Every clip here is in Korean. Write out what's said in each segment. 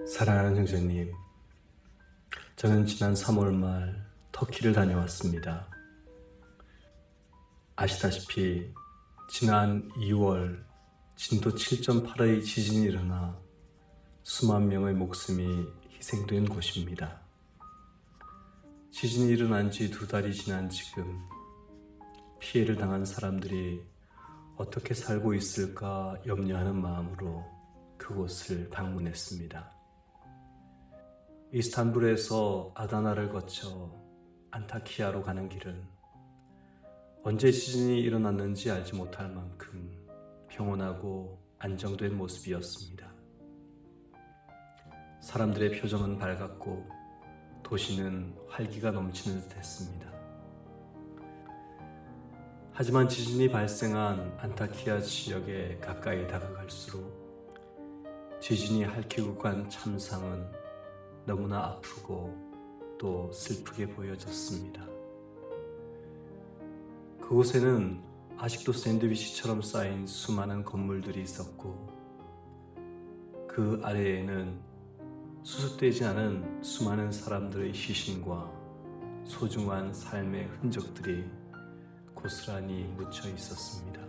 사랑하는 형제님, 저는 지난 3월 말 터키를 다녀왔습니다. 아시다시피 지난 2월 진도 7.8의 지진이 일어나 수만 명의 목숨이 희생된 곳입니다. 지진이 일어난 지 2달이 지난 지금 피해를 당한 사람들이 어떻게 살고 있을까 염려하는 마음으로 그곳을 방문했습니다. 이스탄불에서 아다나를 거쳐 안타키아로 가는 길은 언제 지진이 일어났는지 알지 못할 만큼 평온하고 안정된 모습이었습니다. 사람들의 표정은 밝았고 도시는 활기가 넘치는 듯 했습니다. 하지만 지진이 발생한 안타키아 지역에 가까이 다가갈수록 지진이 핥히고 간 참상은 너무나 아프고 또 슬프게 보여졌습니다. 그곳에는 아직도 샌드위치처럼 쌓인 수많은 건물들이 있었고 그 아래에는 수습되지 않은 수많은 사람들의 시신과 소중한 삶의 흔적들이 고스란히 묻혀 있었습니다.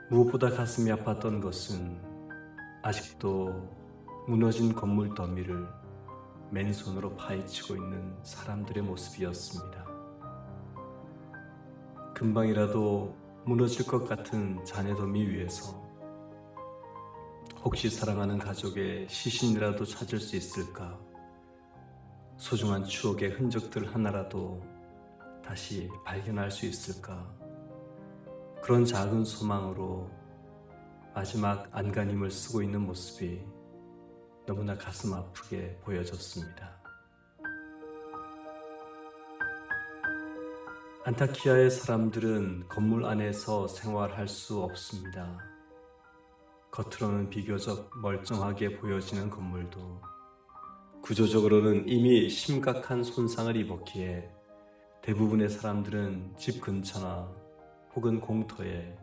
무엇보다 가슴이 아팠던 것은 아직도 무너진 건물 더미를 맨손으로 파헤치고 있는 사람들의 모습이었습니다. 금방이라도 무너질 것 같은 잔해 더미 위에서 혹시 사랑하는 가족의 시신이라도 찾을 수 있을까? 소중한 추억의 흔적들 하나라도 다시 발견할 수 있을까? 그런 작은 소망으로 마지막 안간힘을 쓰고 있는 모습이 너무나 가슴 아프게 보여졌습니다. 안타키아의 사람들은 건물 안에서 생활할 수 없습니다. 겉으로는 비교적 멀쩡하게 보여지는 건물도 구조적으로는 이미 심각한 손상을 입었기에 대부분의 사람들은 집 근처나 혹은 공터에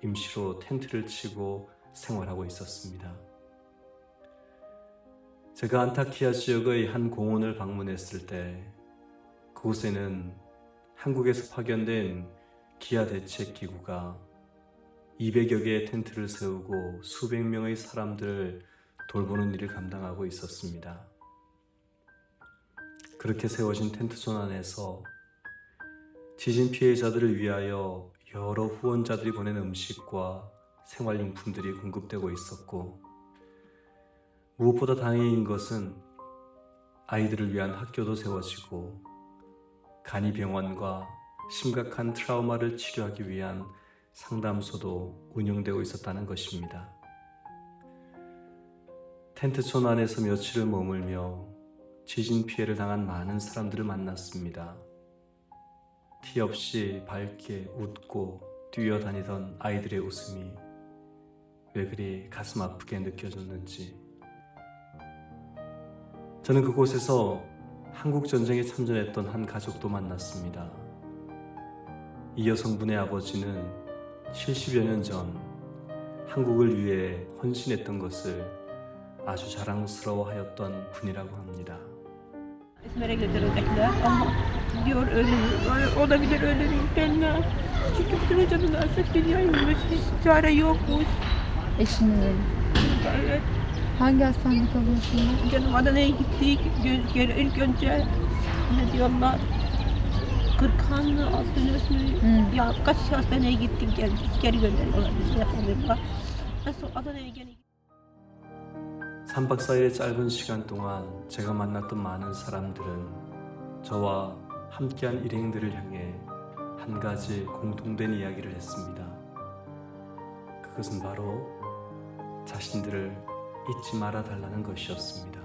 임시로 텐트를 치고 생활하고 있었습니다. 제가 안타키아 지역의 한 공원을 방문했을 때 그곳에는 한국에서 파견된 기아 대책기구가 200여 개의 텐트를 세우고 수백 명의 사람들을 돌보는 일을 감당하고 있었습니다. 그렇게 세워진 텐트존 안에서 지진 피해자들을 위하여 여러 후원자들이 보낸 음식과 생활용품들이 공급되고 있었고 무엇보다 다행인 것은 아이들을 위한 학교도 세워지고 간이병원과 심각한 트라우마를 치료하기 위한 상담소도 운영되고 있었다는 것입니다. 텐트촌 안에서 며칠을 머물며 지진 피해를 당한 많은 사람들을 만났습니다. 티 없이 밝게 웃고 뛰어다니던 아이들의 웃음이 왜 그리 가슴 아프게 느껴졌는지 저는 그곳에서 한국전쟁에 참전했던 한 가족도 만났습니다. 이 여성분의 아버지는 70여 년 전 한국을 위해 헌신했던 것을 아주 자랑스러워하였던 분이라고 합니다. İzmir'e götürecekler ama diyor ölür, olabilir ölür ülkenler. Çünkü bütün hocanın artık biliyormuş, hiç çare yokmuş. Eşiniz öyle. Evet. Hangi hastanede kalıyorsunuz? Canım Adana'ya gittik, ilk önce ne diyorlar, Kırkhanlı hastanesi mi? Ya kaç hastaneye gittik geldik, geri gönderiyorlar bizi yapamıyorlar. Nasıl Adana'ya gene 3박 4일의 짧은 시간 동안 제가 만났던 많은 사람들은 저와 함께한 일행들을 향해 한 가지 공통된 이야기를 했습니다. 그것은 바로 자신들을 잊지 말아 달라는 것이었습니다.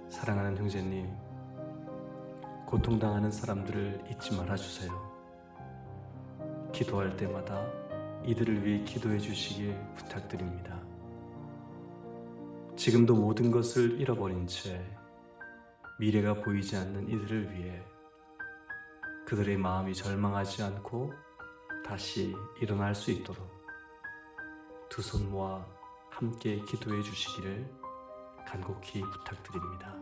사랑하는 형제님, 고통당하는 사람들을 잊지 말아주세요. 기도할 때마다 이들을 위해 기도해 주시길 부탁드립니다. 지금도 모든 것을 잃어버린 채 미래가 보이지 않는 이들을 위해 그들의 마음이 절망하지 않고 다시 일어날 수 있도록 두 손 모아 함께 기도해 주시기를 간곡히 부탁드립니다.